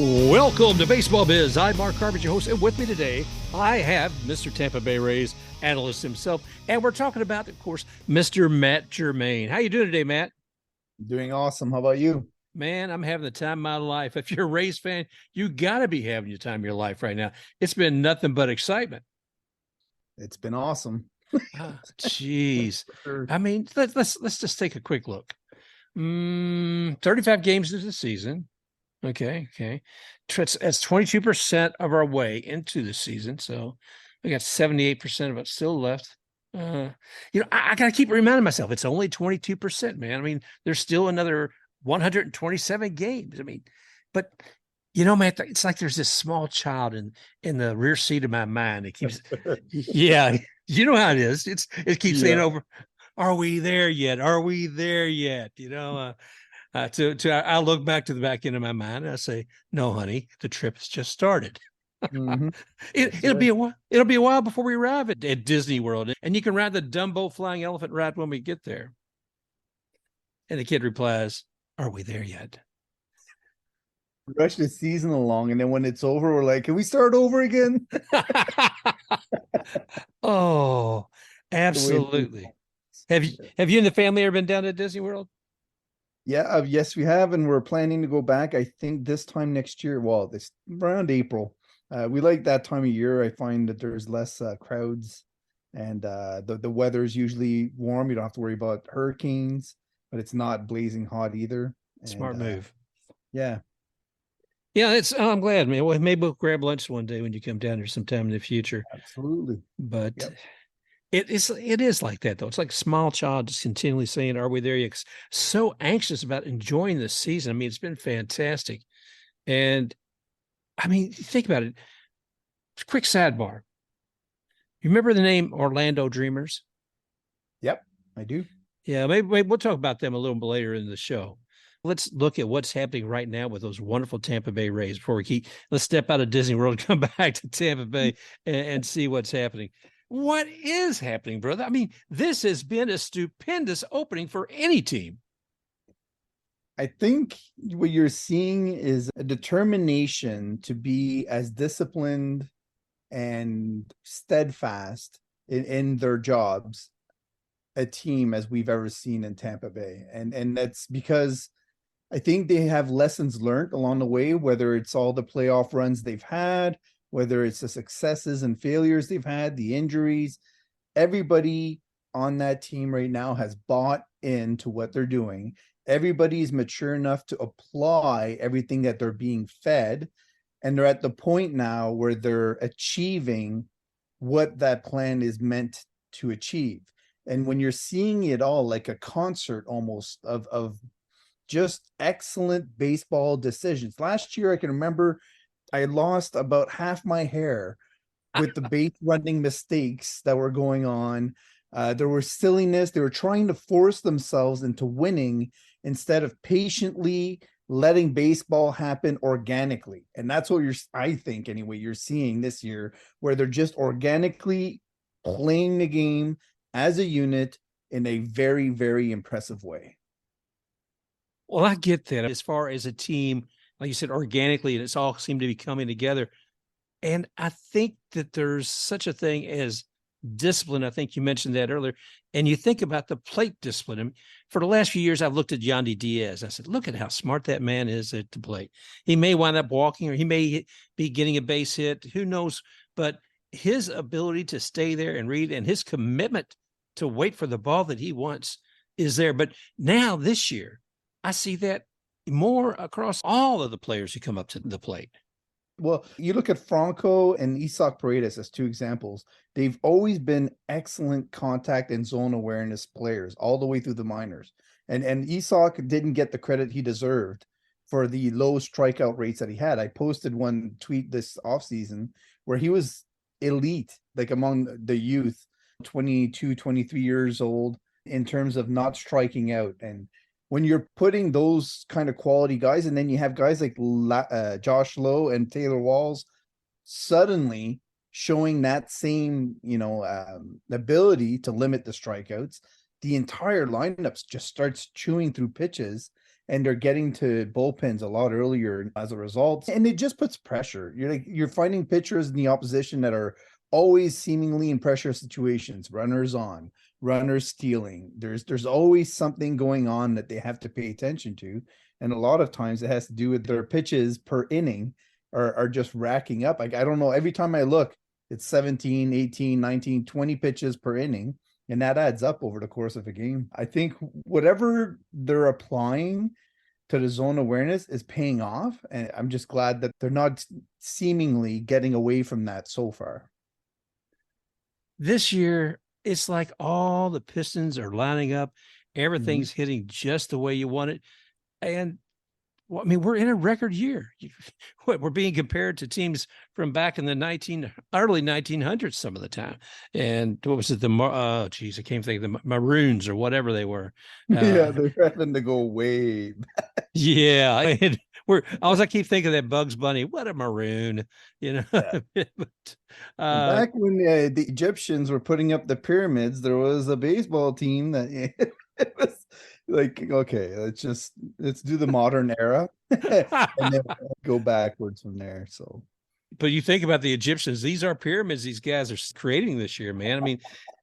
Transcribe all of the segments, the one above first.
Welcome to Baseball Biz. I'm Mark Carpenter, your host, and with me today, I have Mr. Tampa Bay Rays analyst himself, and we're talking about, of course, Mr. Mat Germain. How you doing today, Matt? Doing awesome. How about you? Man, I'm having the time of my life. If you're a Rays fan, you got to be having the time of your life right now. It's been nothing but excitement. It's been awesome. Jeez. Sure. I mean, let's just take a quick look. 35 games into the season. Okay. That's 22% of our way into the season. So we got 78% of it still left. I got to keep reminding myself it's only 22%, man. I mean, there's still another 127 games. I mean, but man, it's like there's this small child in the rear seat of my mind. It keeps, yeah, you know how it is. It keeps saying over, "Are we there yet? Are we there yet?" I look back to the back end of my mind and I say, "No, honey, the trip has just started." Mm-hmm. It'll be a while. It'll be a while before we arrive at Disney World, and you can ride the Dumbo flying elephant ride when we get there. And the kid replies, "Are we there yet?" Rush the season along, and then when it's over, we're like, "Can we start over again?" Oh, absolutely. Have you and the family ever been down to Disney World? Yeah, yes, we have, and we're planning to go back. I think this time next year. Well, this around April. We like that time of year. I find that there's less crowds, and the weather's usually warm. You don't have to worry about hurricanes, but it's not blazing hot either. Smart move. Yeah. Yeah, I'm glad, man. Well, maybe we'll grab lunch one day when you come down here sometime in the future. Absolutely. But Yep. it is like that, though. It's like a small child just continually saying, "Are we there yet?" So anxious about enjoying this season. I mean, it's been fantastic. And I mean, think about it. Quick sidebar. You remember the name Orlando Dreamers? Yep, I do. Yeah, maybe we'll talk about them a little bit later in the show. Let's look at what's happening right now with those wonderful Tampa Bay Rays before let's step out of Disney World and come back to Tampa Bay and see what's happening. What is happening, brother? I mean, this has been a stupendous opening for any team. I think what you're seeing is a determination to be as disciplined and steadfast in their jobs, a team as we've ever seen in Tampa Bay. And that's because I think they have lessons learned along the way, whether it's all the playoff runs they've had, whether it's the successes and failures they've had, the injuries. Everybody on that team right now has bought into what they're doing. Everybody's mature enough to apply everything that they're being fed. And they're at the point now where they're achieving what that plan is meant to achieve. And when you're seeing it all like a concert almost of just excellent baseball decisions. Last year, I can remember I lost about half my hair with the base running mistakes that were going on. There was silliness. They were trying to force themselves into winning instead of patiently letting baseball happen organically. And that's what I think anyway, you're seeing this year, where they're just organically playing the game as a unit in a very, very impressive way. Well, I get that. As far as a team, like you said, organically, and it's all seemed to be coming together. And I think that there's such a thing as discipline. I think you mentioned that earlier. And you think about the plate discipline. I mean, for the last few years, I've looked at Yandy Diaz. I said, look at how smart that man is at the plate. He may wind up walking, or he may be getting a base hit. Who knows? But his ability to stay there and read, and his commitment to wait for the ball that he wants is there. But now this year, I see that more across all of the players who come up to the plate. Well, you look at Franco and Paredes as two examples. They've always been excellent contact and zone awareness players all the way through the minors. And Isak didn't get the credit he deserved for the low strikeout rates that he had. I posted one tweet this offseason where he was elite, like among the youth, 22, 23 years old, in terms of not striking out. And when you're putting those kind of quality guys, and then you have guys like Josh Lowe and Taylor Walls suddenly showing that same, ability to limit the strikeouts, the entire lineup just starts chewing through pitches. and they're getting to bullpens a lot earlier as a result. And it just puts pressure. You're finding pitchers in the opposition that are always seemingly in pressure situations, runners on, runners stealing. There's always something going on that they have to pay attention to. And a lot of times it has to do with their pitches per inning are just racking up. Like, I don't know, every time I look, it's 17, 18, 19, 20 pitches per inning. And that adds up over the course of a game. I think whatever they're applying to the zone awareness is paying off. And I'm just glad that they're not seemingly getting away from that so far. This year, it's like all the pistons are lining up. Everything's hitting just the way you want it. And well, I mean, we're in a record year. We're being compared to teams from back in the early 1900s some of the time. And what was it? I can't think of the Maroons or whatever they were. Yeah, they're having to go way back. Yeah. And I keep thinking of that Bugs Bunny. What a maroon, Yeah. But, back when the Egyptians were putting up the pyramids, there was a baseball team that it was like, okay, let's do the modern era and then go backwards from there. So, but you think about the Egyptians, these are pyramids these guys are creating this year, man. I mean,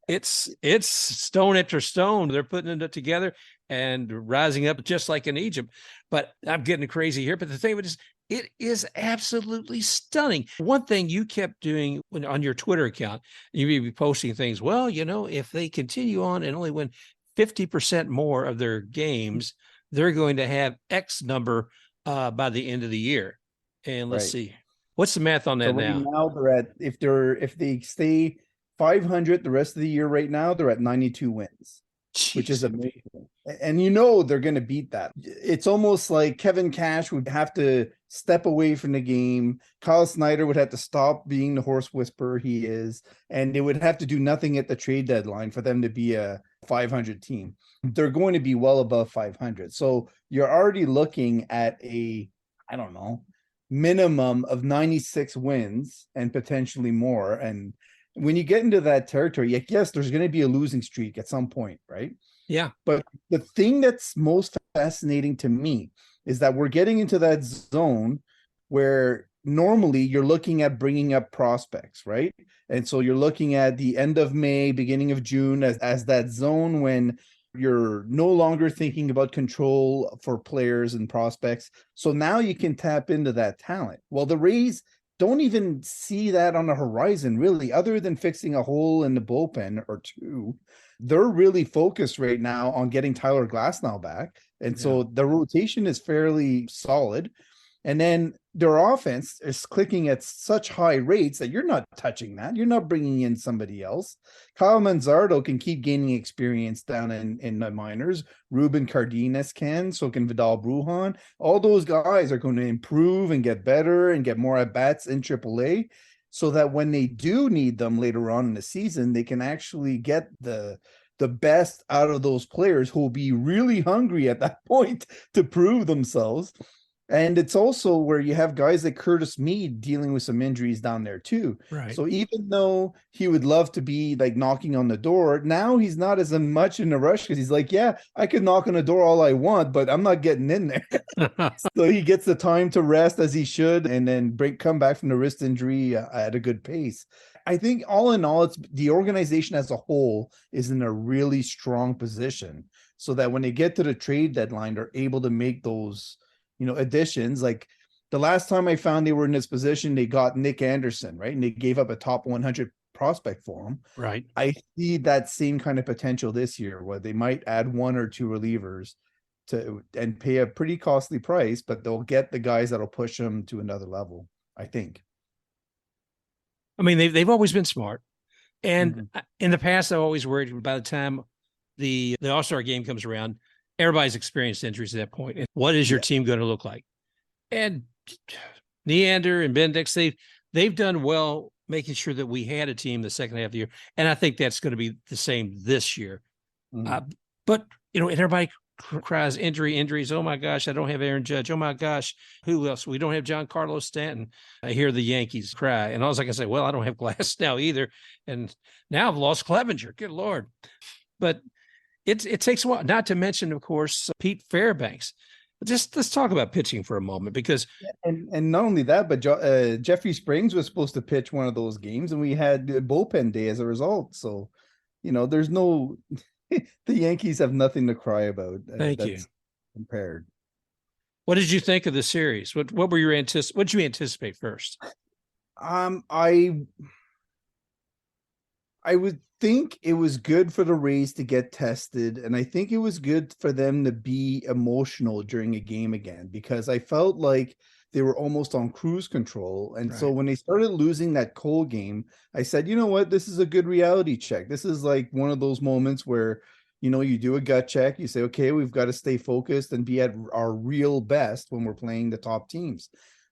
it's stone after stone. They're putting it together and rising up just like in Egypt. But I'm getting crazy here. But the thing is, it is absolutely stunning. One thing you kept doing on your Twitter account, you may be posting things, well, if they continue on and only win 50% more of their games, they're going to have X number by the end of the year. And let's see, what's the math on that now? Now they're at, if they stay 500 the rest of the year, right now they're at 92 wins. Jeez. Which is amazing. And they're going to beat that. It's almost like Kevin Cash would have to step away from the game. Kyle Snyder would have to stop being the horse whisperer he is. And they would have to do nothing at the trade deadline for them to be a 500 team. They're going to be well above 500. So you're already looking at minimum of 96 wins and potentially more. And when you get into that territory, yes, there's going to be a losing streak at some point, right? Yeah. But the thing that's most fascinating to me is that we're getting into that zone where normally you're looking at bringing up prospects, right? And so you're looking at the end of May, beginning of June as that zone when you're no longer thinking about control for players and prospects. So now you can tap into that talent. Well, the Rays don't even see that on the horizon, really, other than fixing a hole in the bullpen or two. They're really focused right now on getting Tyler Glasnow back. And so the rotation is fairly solid. And then their offense is clicking at such high rates that you're not touching that. You're not bringing in somebody else. Kyle Monzardo can keep gaining experience down in the minors. Ruben Cardenas can, so can Vidal Brujan. All those guys are going to improve and get better and get more at-bats in AAA so that when they do need them later on in the season, they can actually get the best out of those players who will be really hungry at that point to prove themselves. And it's also where you have guys like Curtis Mead dealing with some injuries down there too. Right. So even though he would love to be like knocking on the door, now he's not as much in a rush because he's like, yeah, I could knock on the door all I want, but I'm not getting in there. So he gets the time to rest as he should and then come back from the wrist injury at a good pace. I think all in all, it's the organization as a whole is in a really strong position so that when they get to the trade deadline, they're able to make those additions. Like the last time I found they were in this position, they got Nick Anderson, right? And they gave up a top 100 prospect for him. Right. I see that same kind of potential this year where they might add one or two relievers and pay a pretty costly price, but they'll get the guys that'll push them to another level, I think. I mean, they've always been smart. And in the past, I've always worried by the time the All-Star game comes around, everybody's experienced injuries at that point. And what is your team going to look like? And Neander and Bendix, they've done well making sure that we had a team the second half of the year. And I think that's going to be the same this year. But, and everybody cries injuries. Oh my gosh, I don't have Aaron Judge. Oh my gosh, who else? We don't have Giancarlo Stanton. I hear the Yankees cry. And all I can say, well, I don't have Glass now either. And now I've lost Clevenger. Good Lord. But it takes a while, not to mention, of course, Pete Fairbanks. Just let's talk about pitching for a moment, because And not only that, but Jeffrey Springs was supposed to pitch one of those games, and we had bullpen day as a result. So, there's no the Yankees have nothing to cry about. thank you. That's compared. What did you think of the series? What were your what did you anticipate first? I would think it was good for the Rays to get tested, and I think it was good for them to be emotional during a game again, because I felt like they were almost on cruise control. And so Right. when they started losing that Cole game, I said, you know what, this is a good reality check. This is like one of those moments where, you do a gut check, you say, okay, we've got to stay focused and be at our real best when we're playing the top teams.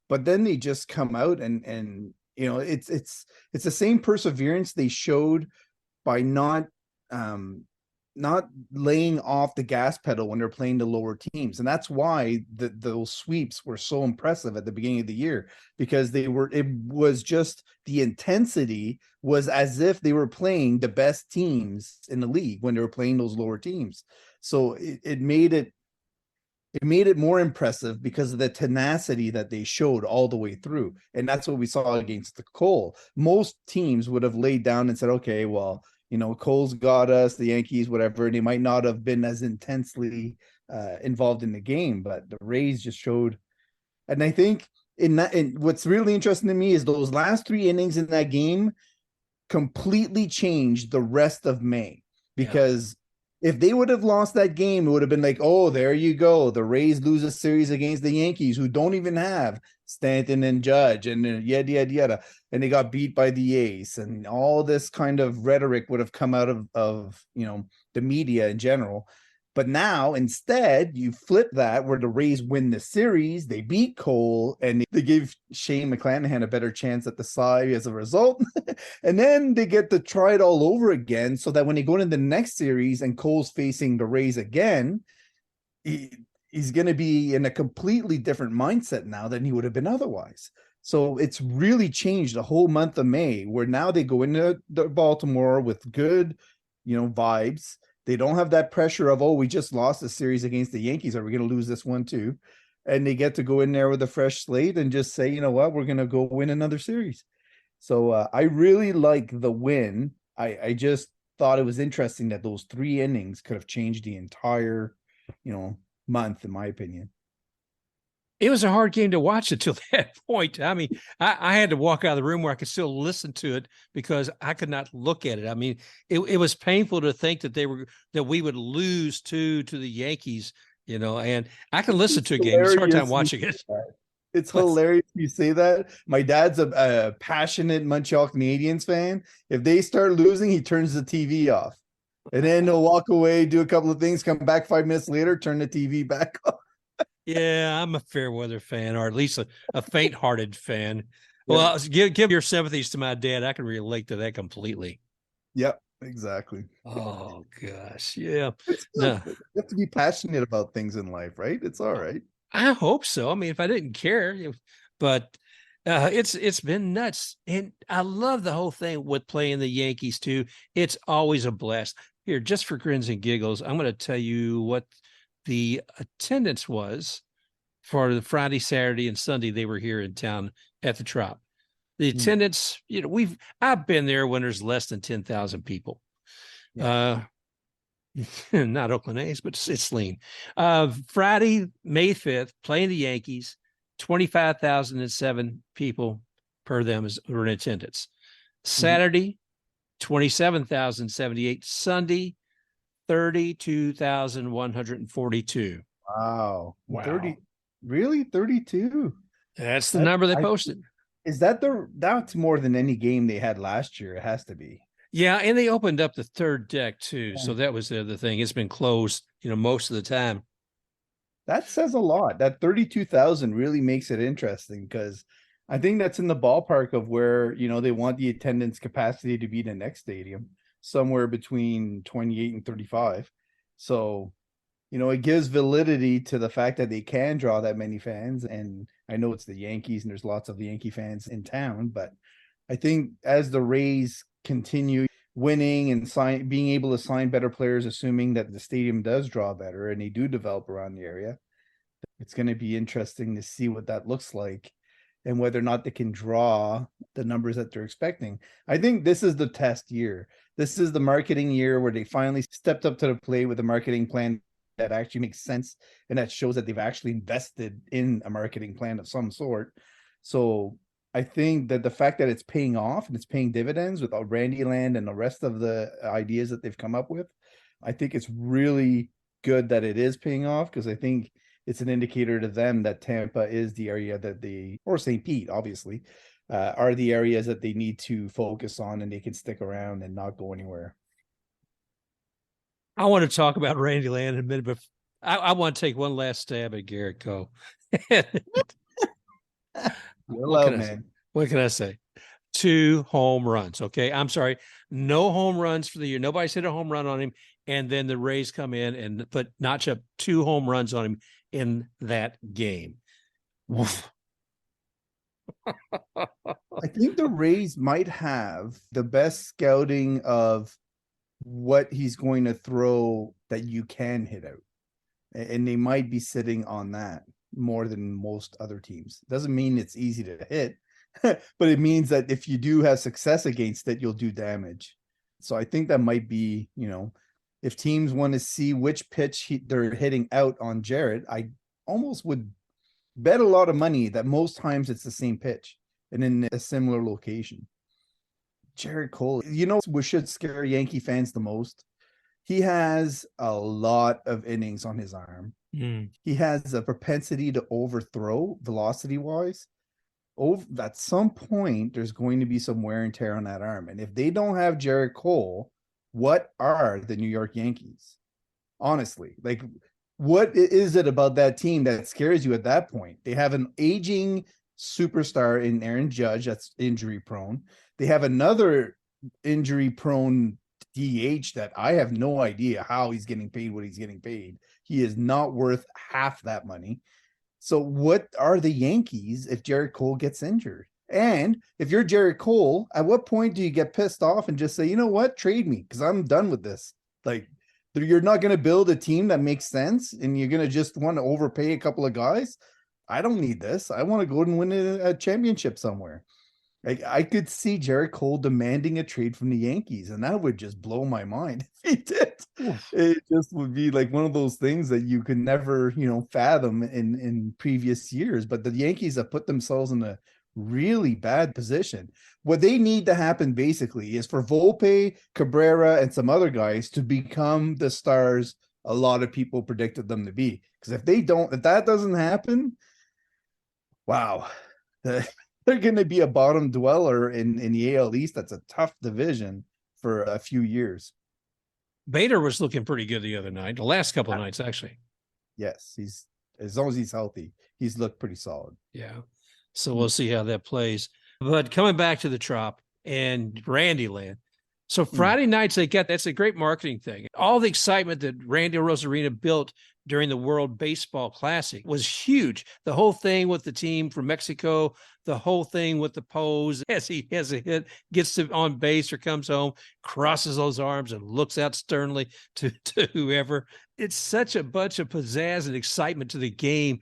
But then they just come out and it's the same perseverance they showed by not laying off the gas pedal when they're playing the lower teams. And that's why those sweeps were so impressive at the beginning of the year, because it was just the intensity was as if they were playing the best teams in the league when they were playing those lower teams. So it made it more impressive because of the tenacity that they showed all the way through. And that's what we saw against the Cole. Most teams would have laid down and said, okay, well, Cole's got us, the Yankees, whatever, and they might not have been as intensely involved in the game, but the Rays just showed. And I think what's really interesting to me is those last 3 innings in that game completely changed the rest of May, because if they would have lost that game, it would have been like, oh, there you go. The Rays lose a series against the Yankees, who don't even have Stanton and Judge and yada, yada, yada. And they got beat by the Ace, and all this kind of rhetoric would have come out of the media in general. But now, instead, you flip that where the Rays win the series, they beat Cole, and they give Shane McClanahan a better chance at the side as a result. And then they get to try it all over again, so that when they go into the next series and Cole's facing the Rays again, he's going to be in a completely different mindset now than he would have been otherwise. So it's really changed the whole month of May, where now they go into Baltimore with good, vibes. They don't have that pressure of, oh, we just lost a series against the Yankees. Are we going to lose this one too? And they get to go in there with a fresh slate and just say, you know what, we're going to go win another series. So I really like the win. I just thought it was interesting that those 3 innings could have changed the entire, month, in my opinion. It was a hard game to watch until that point. I mean, I had to walk out of the room where I could still listen to it because I could not look at it. I mean, it was painful to think that we would lose to the Yankees, and I can listen to a game. It's a hard time watching it. It's hilarious you say that. My dad's a passionate Montreal Canadiens fan. If they start losing, he turns the TV off. And then he'll walk away, do a couple of things, come back 5 minutes later, turn the TV back on. Yeah, I'm a fair weather fan, or at least a faint-hearted fan. Yeah. Well, give your sympathies to my dad. I can relate to that completely. Yep, exactly. Oh gosh, yeah. No. No, You have to be passionate about things in life, right? It's all right. I hope so. I mean, if I didn't care, but it's been nuts, and I love the whole thing with playing the Yankees too. It's always a blast. Here, just for grins and giggles, I'm going to tell you what the attendance was for the Friday, Saturday, and Sunday they were here in town at the Trop. The attendance, I've been there when there's less than 10,000 people. Yeah. Not Oakland A's, but it's lean. Friday, May 5th, playing the Yankees, 25,007 people per them were in attendance. Saturday, 27,078. Sunday, 32,142. Wow. 30, really? 32? That's the number they posted. That's more than any game they had last year. It has to be. Yeah, and they opened up the third deck too. So that was the other thing. It's been closed, most of the time. That says a lot. That 32,000 really makes it interesting, because I think that's in the ballpark of where, they want the attendance capacity to be the next stadium, somewhere between 28 and 35. So, it gives validity to the fact that they can draw that many fans. And I know it's the Yankees and there's lots of Yankee fans in town, but I think as the Rays continue winning and being able to sign better players, assuming that the stadium does draw better and they do develop around the area, It's going to be interesting to see what that looks like and whether or not they can draw the numbers that they're expecting. I think this is the test year. This is the marketing year where they finally stepped up to the plate with a marketing plan that actually makes sense and that shows that they've actually invested in a marketing plan of some sort. So I think that the fact that it's paying off and it's paying dividends with Randyland and the rest of the ideas that they've come up with, I think it's really good that it is paying off, because I think it's an indicator to them that Tampa is the area that they, or St. Pete, obviously, are the areas that they need to focus on, and they can stick around and not go anywhere. I want to talk about Randy Land in a minute, but I want to take one last stab at Garrett Cole. Hello, man. What can I say? 2 home runs. Okay. I'm sorry. No home runs for the year. Nobody's hit a home run on him. And then the Rays come in and notch up 2 home runs on him in that game. I think the Rays might have the best scouting of what he's going to throw that you can hit out. And they might be sitting on that more than most other teams. Doesn't mean it's easy to hit, but it means that if you do have success against it, you'll do damage. So I think that might be, if teams want to see which pitch they're hitting out on Jarrett, I almost would bet a lot of money that most times it's the same pitch and in a similar location. Jarrett Cole, what should scare Yankee fans the most? He has a lot of innings on his arm. He has a propensity to overthrow velocity-wise. At some point, there's going to be some wear and tear on that arm. And if they don't have Jarrett Cole, what are the New York Yankees? Honestly, like, what is it about that team that scares you at that point? They have an aging superstar in Aaron Judge that's injury prone. They have another injury prone DH that I have no idea how he's getting paid what he's getting paid. He is not worth half that money. So what are the Yankees if Jarrett Cole gets injured? And if you're Jarrett Cole, at what point do you get pissed off and just say, you know what, trade me, because I'm done with this? Like, you're not going to build a team that makes sense, and you're going to just want to overpay a couple of guys. I don't need this. I want to go and win a championship somewhere. I could see Jarrett Cole demanding a trade from the Yankees, and that would just blow my mind if he did. It just would be like one of those things that you could never, fathom in previous years. But the Yankees have put themselves in a really bad position. What they need to happen basically is for Volpe, Cabrera, and some other guys to become the stars a lot of people predicted them to be. Because if that doesn't happen, wow. They're going to be a bottom dweller in the AL East. That's a tough division for a few years. Bader was looking pretty good the other night, the last couple of nights, actually. Yes, as long as he's healthy, he's looked pretty solid. Yeah. So we'll see how that plays. But coming back to the Trop and Randyland. So Friday nights, that's a great marketing thing. All the excitement that Randy Rosarina built during the World Baseball Classic was huge. The whole thing with the team from Mexico, the whole thing with the pose as he has a hit, gets to on base or comes home, crosses those arms and looks out sternly to whoever. It's such a bunch of pizzazz and excitement to the game.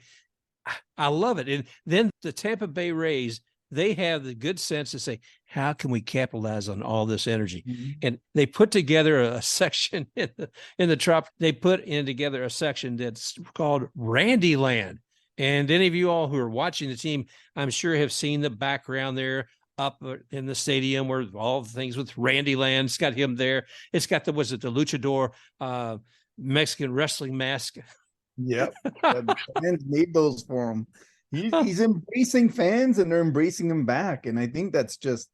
I love it. And then the Tampa Bay Rays, they have the good sense to say, how can we capitalize on all this energy? Mm-hmm. And they put together a section in the Trop. They put in together a section that's called Randyland. And any of you all who are watching the team, I'm sure have seen the background there up in the stadium where all the things with Randyland. It's got him there. It's got the luchador Mexican wrestling mask. Yep. Fans made those for him. He's embracing fans, and they're embracing him back. And I think that's just,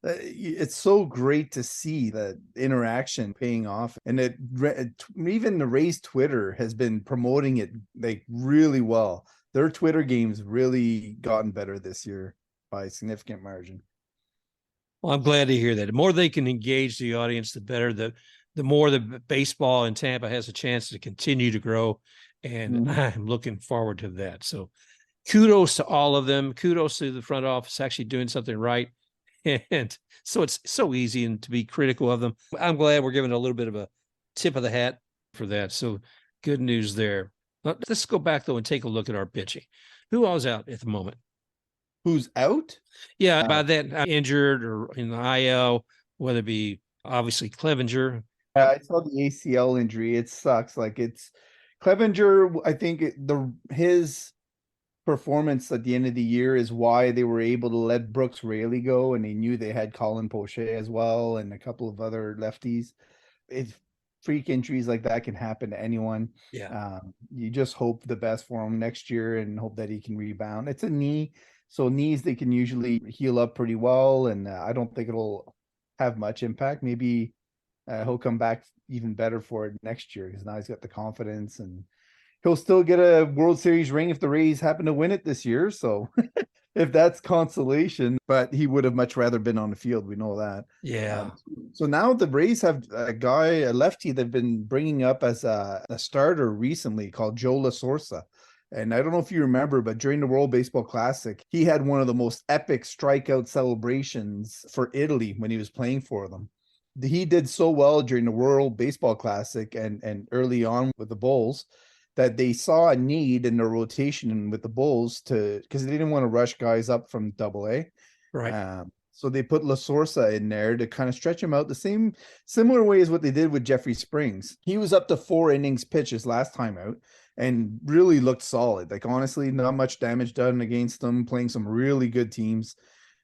it's so great to see that interaction paying off. And even the Rays Twitter has been promoting it like really well. Their Twitter game's really gotten better this year by a significant margin. Well, I'm glad to hear that. The more they can engage the audience, the better. The more the baseball in Tampa has a chance to continue to grow. And I'm looking forward to that. So kudos to all of them. Kudos to the front office actually doing something right. And so it's so easy and to be critical of them. I'm glad we're giving a little bit of a tip of the hat for that. So good news there. Let's go back though and take a look at our pitching. Who all's out at the moment? Who's out? Yeah, by that injured or in the IL, whether it be obviously Clevenger. I saw the ACL injury. It sucks. Like it's Clevenger. I think his performance at the end of the year is why they were able to let Brooks Raley go, and they knew they had Colin Poche as well and a couple of other lefties. If freak injuries like that can happen to anyone, you just hope the best for him next year and hope that he can rebound. It's a knee, so knees they can usually heal up pretty well, and I don't think it'll have much impact. Maybe he'll come back even better for it next year because now he's got the confidence, and he'll still get a World Series ring if the Rays happen to win it this year. So if that's consolation, but he would have much rather been on the field. We know that. Yeah. So now the Rays have a lefty they've been bringing up as a starter recently called Joe La Sorsa. And I don't know if you remember, but during the World Baseball Classic, he had one of the most epic strikeout celebrations for Italy when he was playing for them. He did so well during the World Baseball Classic and early on with the Bulls that they saw a need in their rotation with the Bulls because they didn't want to rush guys up from AA. Right. So they put La Sorsa in there to kind of stretch him out the similar way as what they did with Jeffrey Springs. He was up to 4 innings pitches last time out and really looked solid. Like honestly, not much damage done against them, playing some really good teams.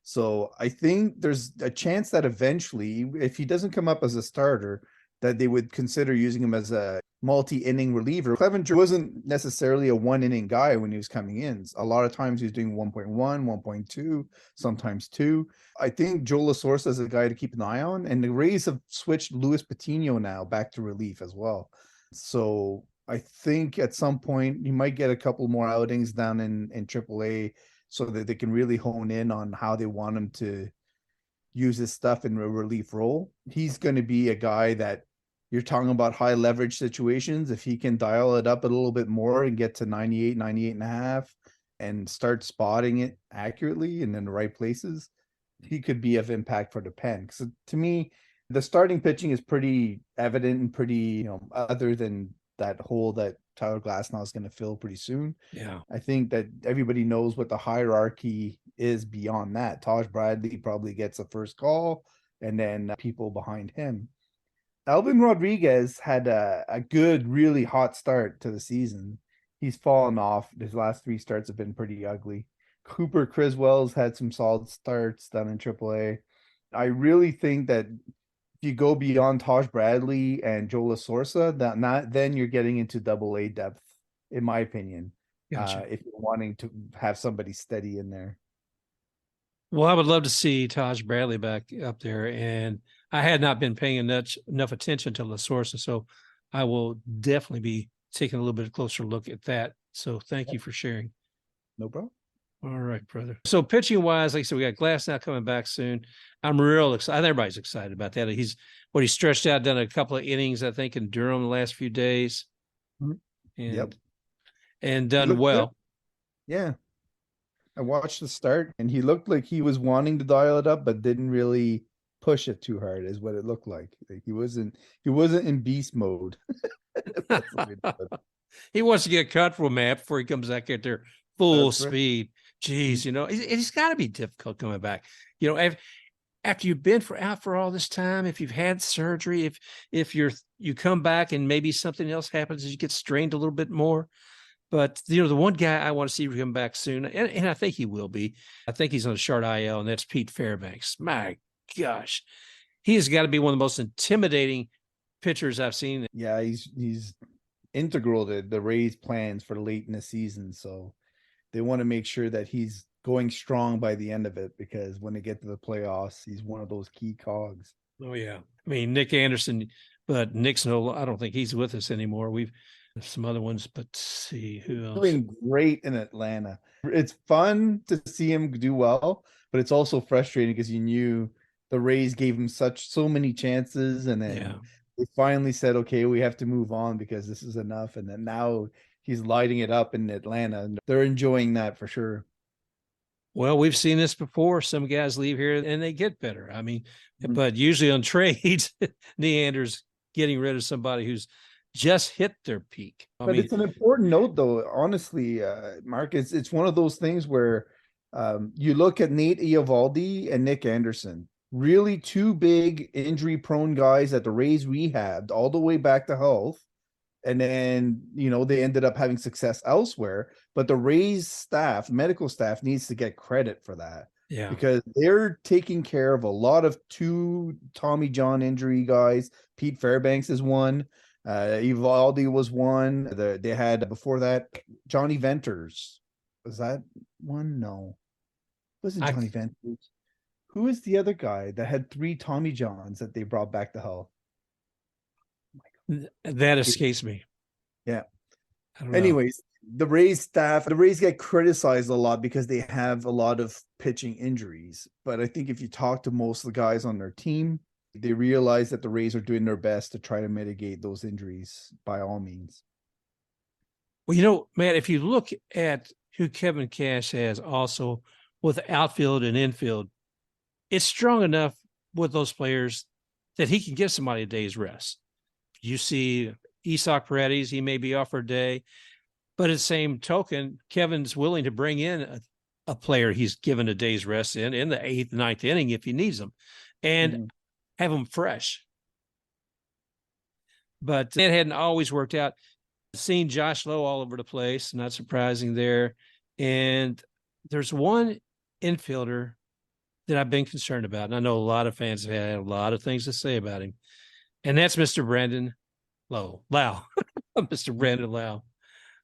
So I think there's a chance that eventually, if he doesn't come up as a starter, that they would consider using him as a multi-inning reliever. Clevenger wasn't necessarily a 1-inning guy when he was coming in. A lot of times he was doing 1.1, 1.2, sometimes 2. I think Joe La Sorsa is a guy to keep an eye on, and the Rays have switched Luis Patino now back to relief as well. So I think at some point you might get a couple more outings down in AAA so that they can really hone in on how they want him to use his stuff in a relief role. He's going to be a guy that you're talking about high leverage situations. If he can dial it up a little bit more and get to 98, 98 and a half and start spotting it accurately and in the right places, he could be of impact for the pen. Because to me, the starting pitching is pretty evident and pretty, other than that hole that Tyler Glasnow is going to fill pretty soon. Yeah. I think that everybody knows what the hierarchy is beyond that. Taj Bradley probably gets the first call and then people behind him. Alvin Rodriguez had a good, really hot start to the season. He's fallen off. His last 3 starts have been pretty ugly. Cooper Criswell's had some solid starts down in AAA. I really think that if you go beyond Taj Bradley and Joe La Sorsa, then you're getting into AA depth, in my opinion. Gotcha. If you're wanting to have somebody steady in there. Well, I would love to see Taj Bradley back up there, and I had not been paying enough attention to La Sorsa, so I will definitely be taking a little bit closer look at that. So thank you for sharing. No problem. All right, brother. So pitching wise, like I said, we got Glasnow coming back soon. I'm real excited. Everybody's excited about that. He stretched out, done a couple of innings, I think, in Durham the last few days. And done well. Good. Yeah. I watched the start and he looked like he was wanting to dial it up, but didn't really push it too hard, is what it looked like. He wasn't in beast mode. He wants to get cut from Matt before he comes back at their full speed. Jeez, it's got to be difficult coming back. After you've been out for all this time, if you've had surgery, if you come back and maybe something else happens as you get strained a little bit more. But, the one guy I want to see come back soon, and I think he will be, I think he's on a short IL, and that's Pete Fairbanks. My gosh, he has got to be one of the most intimidating pitchers I've seen. Yeah, he's integral to the Rays' plans for late in the season. So they want to make sure that he's going strong by the end of it, because when they get to the playoffs, he's one of those key cogs. Oh, yeah. I mean, Nick Anderson, but Nick's I don't think he's with us anymore. We've some other ones, but see who else. Doing great in Atlanta. It's fun to see him do well, but it's also frustrating because you knew the Rays gave him so many chances, and then they finally said, okay, we have to move on because this is enough. And then now he's lighting it up in Atlanta, and they're enjoying that for sure. Well, we've seen this before. Some guys leave here and they get better. I mean, but usually on trades, Neander's getting rid of somebody who's just hit their peak. I But mean, it's an important note, though. Honestly, Mark, it's one of those things where you look at Nate Eovaldi and Nick Anderson, really two big injury-prone guys that the Rays rehabbed all the way back to health, and then they ended up having success elsewhere. But the Rays staff, medical staff, needs to get credit for that yeah. because they're taking care of a lot of two Tommy John injury guys. Pete Fairbanks is one. Evaldi was one. They had before that Johnny Venters. Was that one? No, it wasn't Johnny Venters. Who is the other guy that had three Tommy Johns that they brought back to health? That escapes me. Yeah. I don't know. Anyways, the Rays get criticized a lot because they have a lot of pitching injuries. But I think if you talk to most of the guys on their team, they realize that the Rays are doing their best to try to mitigate those injuries by all means. Well, Matt, if you look at who Kevin Cash has also with outfield and infield, it's strong enough with those players that he can give somebody a day's rest. You see Isaac Paredes, he may be off for a day, but at the same token, Kevin's willing to bring in a player he's given a day's rest in the 8th, 9th inning if he needs them, and have them fresh. But it hadn't always worked out. Seen Josh Lowe all over the place, not surprising there. And there's one infielder that I've been concerned about, and I know a lot of fans have had a lot of things to say about him, and that's Mr. Brandon Lowe. Mr. Brandon Lowe.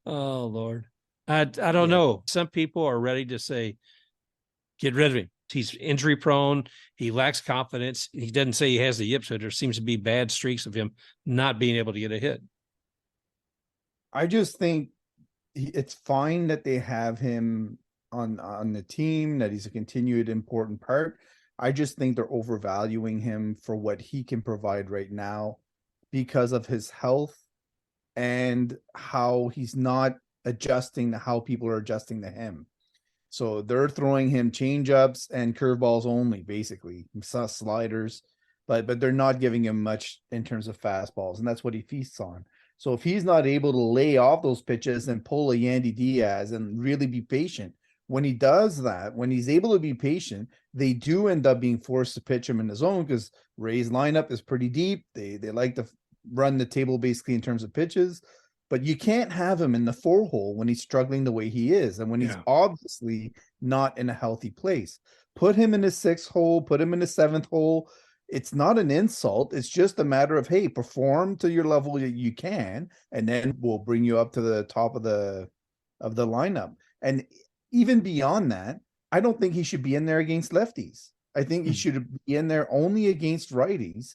Oh, Lord. I don't know. Some people are ready to say, get rid of him. He's injury prone. He lacks confidence. He doesn't say he has the yips, so there seems to be bad streaks of him not being able to get a hit. I just think it's fine that they have him on the team, that he's a continued important part. I just think they're overvaluing him for what he can provide right now because of his health and how he's not adjusting to how people are adjusting to him. So they're throwing him changeups and curveballs only, basically, sliders, but they're not giving him much in terms of fastballs, and that's what he feasts on. So if he's not able to lay off those pitches and pull a Yandy Diaz and really be patient, when he does that, when he's able to be patient, they do end up being forced to pitch him in the zone because Ray's lineup is pretty deep. They like to run the table basically in terms of pitches, but you can't have him in the 4-hole when he's struggling the way he is and when he's obviously not in a healthy place. Put him in the 6th hole, put him in the 7th hole. It's not an insult. It's just a matter of, hey, perform to your level that you can, and then we'll bring you up to the top of the lineup. And even beyond that, I don't think he should be in there against lefties. I think he should be in there only against righties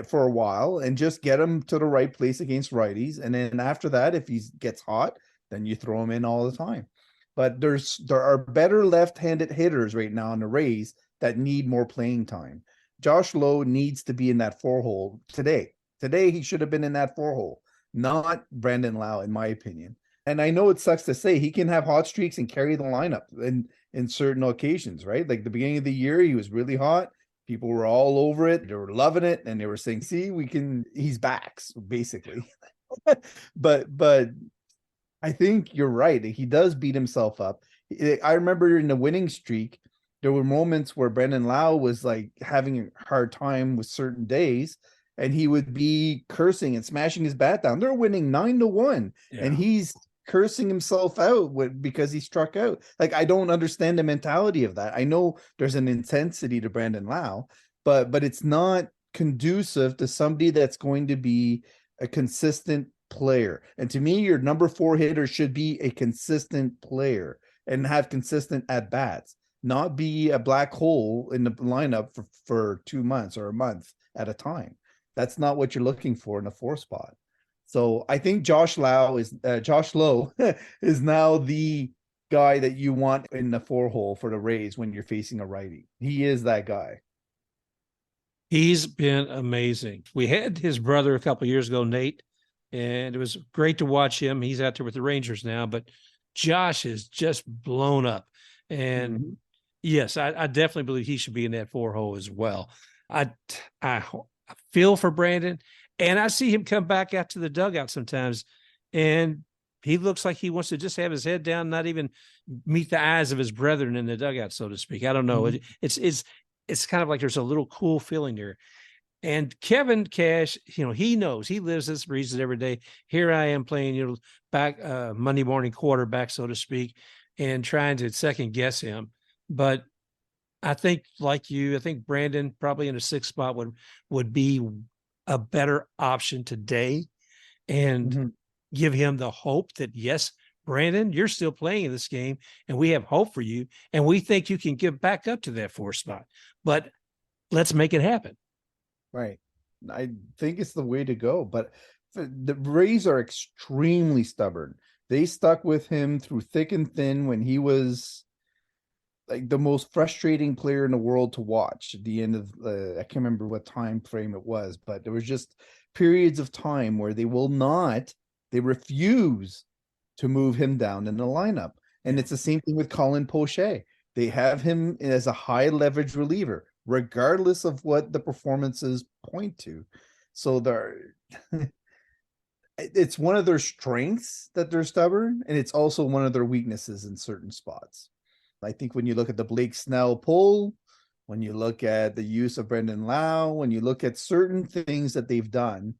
for a while and just get him to the right place against righties. And then after that, if he gets hot, then you throw him in all the time. But there are better left-handed hitters right now in the Rays that need more playing time. Josh Lowe needs to be in that 4-hole today. Today, he should have been in that 4-hole, not Brandon Lowe, in my opinion. And I know it sucks to say he can have hot streaks and carry the lineup in certain occasions, right? Like the beginning of the year, he was really hot. People were all over it. They were loving it. And they were saying, see, he's back, basically. but I think you're right. He does beat himself up. I remember in the winning streak, there were moments where Brandon Lowe was like having a hard time with certain days, and he would be cursing and smashing his bat down. They're winning 9-1, and he's cursing himself out because he struck out. Like, I don't understand the mentality of that. I know there's an intensity to Brandon Lowe, but it's not conducive to somebody that's going to be a consistent player. And to me, your number 4 hitter should be a consistent player and have consistent at-bats, not be a black hole in the lineup for 2 months or a month at a time. That's not what you're looking for in a 4 spot. So I think Josh Lowe is now the guy that you want in the 4-hole for the Rays when you're facing a righty. He is that guy. He's been amazing. We had his brother a couple of years ago, Nate, and it was great to watch him. He's out there with the Rangers now, but Josh is just blown up. And yes, I definitely believe he should be in that 4-hole as well. I feel for Brandon, And I see him come back out to the dugout sometimes, and he looks like he wants to just have his head down, not even meet the eyes of his brethren in the dugout, so to speak. I don't know. Mhm. It's kind of like there's a little cool feeling there. And Kevin Cash, he knows, he lives this, breathes it every day. Here I am playing, back Monday morning quarterback, so to speak, and trying to second guess him. But I think, like you, I think Brandon probably in a sixth spot would be a better option today, and Mhm. give him the hope that, yes, Brandon, you're still playing in this game, and we have hope for you, and we think you can get back up to that fourth spot. But let's make it happen. Right. I think it's the way to go. But the Rays are extremely stubborn. They stuck with him through thick and thin when he was like the most frustrating player in the world to watch at the end of I can't remember what time frame it was, but there was just periods of time where they refuse to move him down in the lineup. And it's the same thing with Colin Poche. They have him as a high leverage reliever, regardless of what the performances point to. So it's one of their strengths that they're stubborn, and it's also one of their weaknesses in certain spots. I think when you look at the Blake Snell pull, when you look at the use of Brendan Lowe, when you look at certain things that they've done,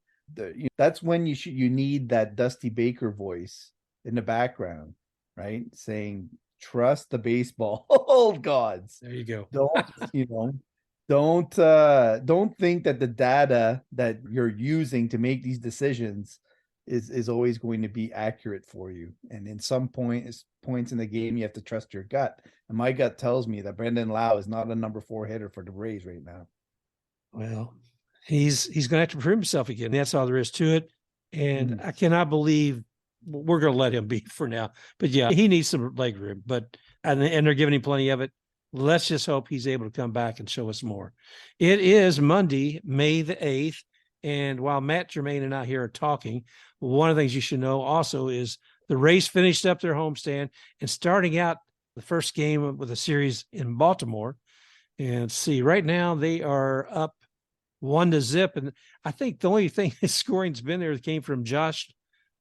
that's when you need that Dusty Baker voice in the background, right? Saying, trust the baseball gods. There you go. Don't think that the data that you're using to make these decisions is always going to be accurate for you. And in some points in the game, you have to trust your gut. And my gut tells me that Brendan Lowe is not a number 4 hitter for the Rays right now. Well, he's going to have to prove himself again. That's all there is to it. And I cannot believe we're going to let him be for now. But yeah, he needs some leg room. And they're giving him plenty of it. Let's just hope he's able to come back and show us more. It is Monday, May the 8th. And while Mat Germain and I here are talking, one of the things you should know also is the Rays finished up their homestand and starting out the first game with a series in Baltimore. And see, right now they are up 1-0. And I think the only thing his scoring's been there came from Josh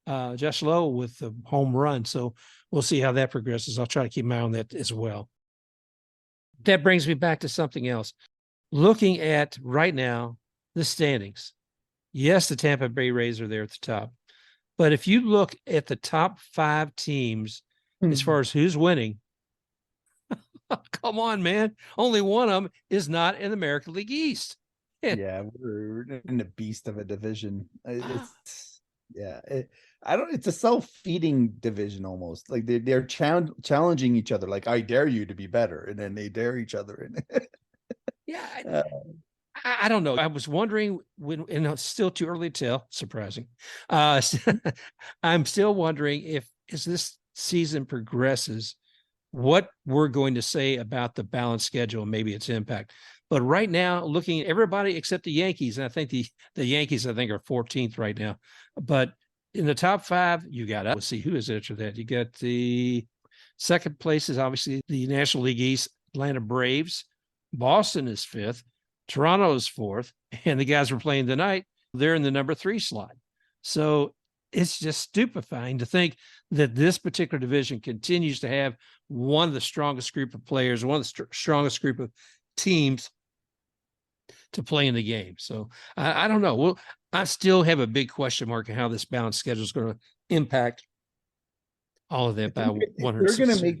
Lowe with the home run. So we'll see how that progresses. I'll try to keep my eye on that as well. That brings me back to something else. Looking at right now, the standings. Yes, the Tampa Bay Rays are there at the top. But if you look at the top 5 teams, as far as who's winning, come on, man. Only one of them is not in the American League East. Yeah, we're in the beast of a division. It's it's a self-feeding division almost. Like they're challenging each other. Like, I dare you to be better, and then they dare each other. Yeah, I don't know. I was wondering and it's still too early to tell. Surprising. I'm still wondering if as this season progresses, what we're going to say about the balanced schedule and maybe its impact. But right now, looking at everybody except the Yankees, and I think the Yankees, I think, are 14th right now. But in the top 5, you got, let's see, who is after that? You got the second place is obviously the National League East, Atlanta Braves. Boston is 5th. Toronto is 4th. And the guys we're playing tonight, they're in the number 3 slot. So it's just stupefying to think that this particular division continues to have one of the strongest group of players, one of the strongest group of teams to play in the game. So I don't know. Well, I still have a big question mark on how this balanced schedule is going to impact all of that by 160.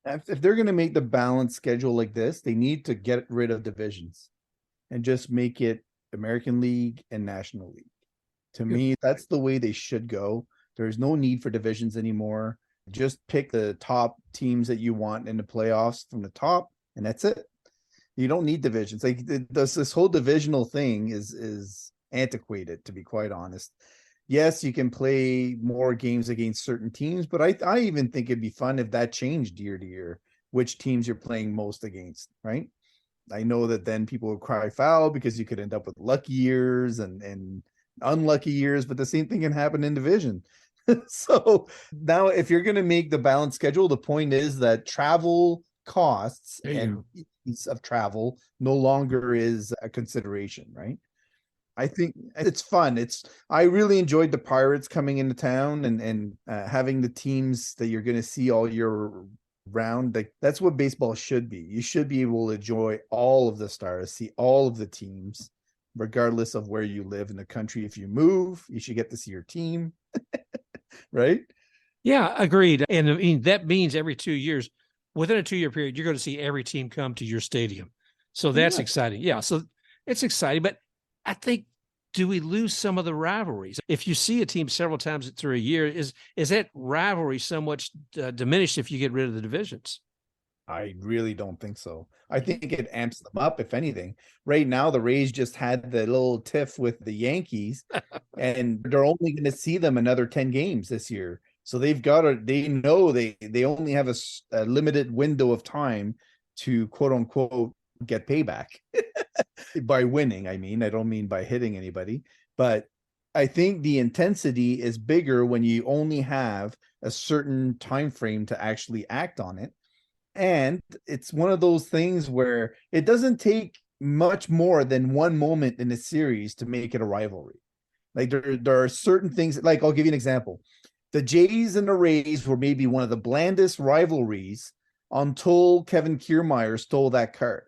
If they're going to make the balanced schedule like this, they need to get rid of divisions and just make it American League and National League. To me, that's the way they should go. There's no need for divisions anymore. Just pick the top teams that you want in the playoffs from the top, and that's it. You don't need divisions. Like this whole divisional thing is antiquated, to be quite honest. Yes, you can play more games against certain teams, but I even think it'd be fun if that changed year to year, which teams you're playing most against, right? I know that then people would cry foul because you could end up with lucky years and unlucky years, but the same thing can happen in division. So now if you're going to make the balanced schedule, the point is that travel costs and ease of travel no longer is a consideration, right? I think it's fun. I really enjoyed the Pirates coming into town and having the teams that you're going to see all year round. Like that's what baseball should be. You should be able to enjoy all of the stars, see all of the teams, regardless of where you live in the country. If you move, you should get to see your team, right? Yeah, agreed. And I mean, that means every 2 years, within a 2 year period, you're going to see every team come to your stadium. So that's Exactly. exciting. Yeah. So it's exciting. But I think, do we lose some of the rivalries? If you see a team several times through a year, is that rivalry somewhat diminished if you get rid of the divisions? I really don't think so. I think it amps them up, if anything. Right now, the Rays just had the little tiff with the Yankees, and they're only going to see them another 10 games this year. So they know they only have a limited window of time to quote unquote get payback by winning. I mean, I don't mean by hitting anybody, but I think the intensity is bigger when you only have a certain time frame to actually act on it. And it's one of those things where it doesn't take much more than one moment in a series to make it a rivalry. Like there are certain things, like I'll give you an example. The Jays and the Rays were maybe one of the blandest rivalries until Kevin Kiermaier stole that card.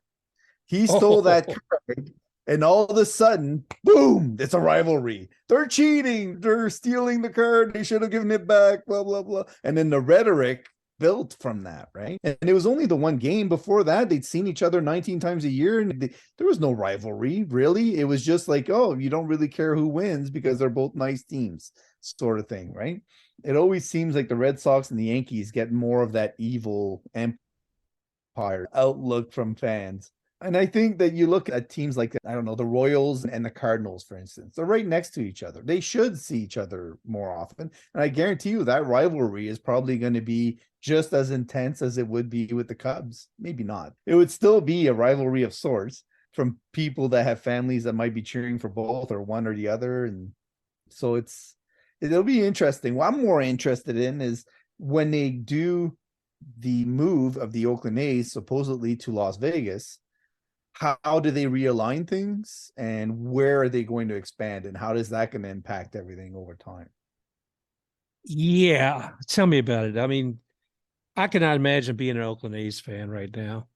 He stole that Oh, card, and all of a sudden, boom, it's a rivalry. They're cheating. They're stealing the card. They should have given it back, blah, blah, blah. And then the rhetoric built from that, right? And it was only the one game. Before that, they'd seen each other 19 times a year, and there was no rivalry, really. It was just like, oh, you don't really care who wins because they're both nice teams, sort of thing, right? It always seems like the Red Sox and the Yankees get more of that evil empire outlook from fans. And I think that you look at teams like, I don't know, the Royals and the Cardinals, for instance, they're right next to each other. They should see each other more often. And I guarantee you that rivalry is probably going to be just as intense as it would be with the Cubs. Maybe not. It would still be a rivalry of sorts from people that have families that might be cheering for both or one or the other. And so it'll be interesting. What I'm more interested in is when they do the move of the Oakland A's supposedly to Las Vegas, how do they realign things and where are they going to expand and how is that going to impact everything over time? yeah. Tell me about it. I mean, I cannot imagine being an Oakland A's fan right now.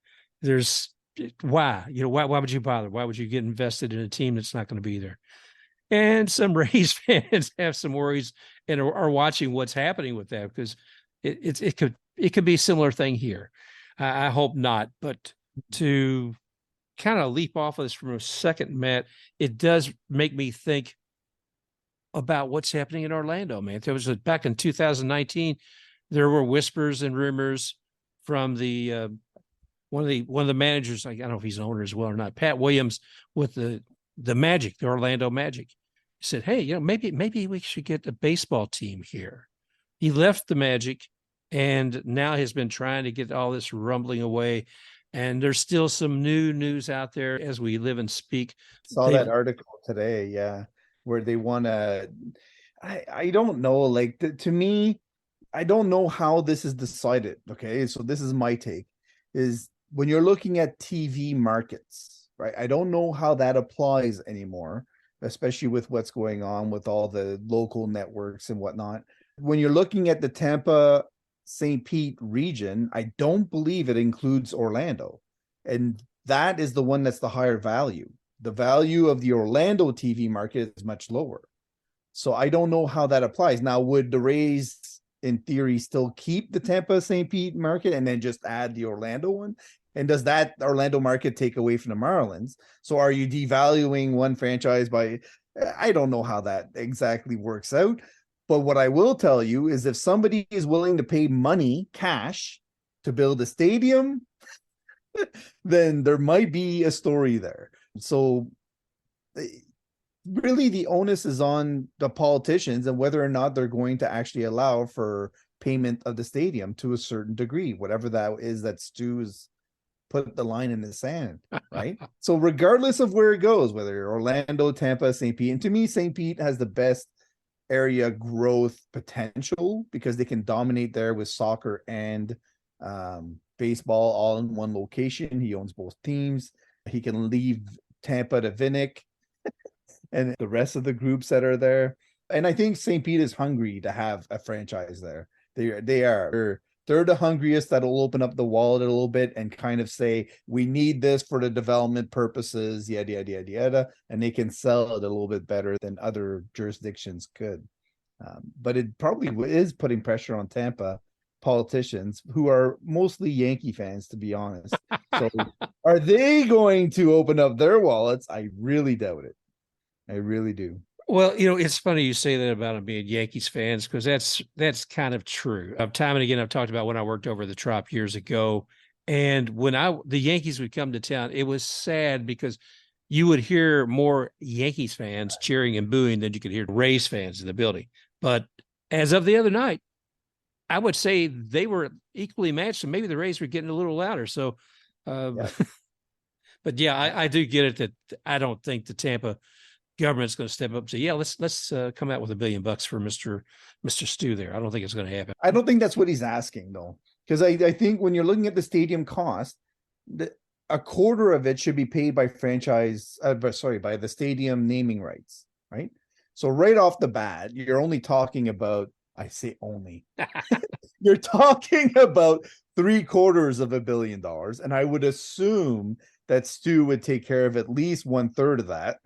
There's why, why would you bother? Why would you get invested in a team that's not going to be there? And some Rays fans have some worries and are watching what's happening with that because it could be a similar thing here. I hope not, but to kind of leap off of this from a second, Matt, it does make me think about what's happening in Orlando, man. There was back in 2019, there were whispers and rumors from the one of the managers. I don't know if he's an owner as well or not. Pat Williams with the Magic, the Orlando Magic. He said, "Hey, maybe we should get a baseball team here." He left the Magic, and now has been trying to get all this rumbling away. And there's still some new news out there as we live and speak. Saw They've that article today, yeah, where they want to. I don't know, like to me, I don't know how this is decided. Okay, so this is my take: is when you're looking at TV markets, right? I don't know how that applies anymore, especially with what's going on with all the local networks and whatnot. When you're looking at the Tampa St. Pete region, I don't believe it includes Orlando. And that is the one that's the higher value. The value of the Orlando TV market is much lower. So I don't know how that applies. Now, would the Rays, in theory, still keep the Tampa St. Pete market and then just add the Orlando one? And does that Orlando market take away from the Marlins? So are you devaluing one franchise by? I don't know how that exactly works out. But what I will tell you is if somebody is willing to pay money, cash, to build a stadium, then there might be a story there. So really the onus is on the politicians and whether or not they're going to actually allow for payment of the stadium to a certain degree, whatever that is that Stu's put the line in the sand, right? So regardless of where it goes, whether Orlando, Tampa, St. Pete, and to me, St. Pete has the best area growth potential because they can dominate there with soccer and baseball all in one location. He owns both teams. He can leave Tampa to Vinnick and the rest of the groups that are there. And I think St. Pete is hungry to have a franchise there. They are. They're the hungriest that'll open up the wallet a little bit and kind of say, we need this for the development purposes, yada, yada, yada, yada. And they can sell it a little bit better than other jurisdictions could. But it probably is putting pressure on Tampa politicians who are mostly Yankee fans, to be honest. So are they going to open up their wallets? I really doubt it. I really do. Well, it's funny you say that about them being Yankees fans, because that's kind of true. Time and again, I've talked about when I worked over the Trop years ago, and when the Yankees would come to town, it was sad because you would hear more Yankees fans cheering and booing than you could hear Rays fans in the building. But as of the other night, I would say they were equally matched, and maybe the Rays were getting a little louder. So, Yeah. but yeah, I do get it that I don't think the Tampa government's going to step up and say, yeah, let's come out with $1 billion for Mr. Stu there. I don't think it's going to happen. I don't think that's what he's asking, though, because I think when you're looking at the stadium cost, a quarter of it should be paid by by the stadium naming rights, right? So right off the bat, you're only talking about, I say only, you're talking about $750 million. And I would assume that Stu would take care of at least 1/3 of that.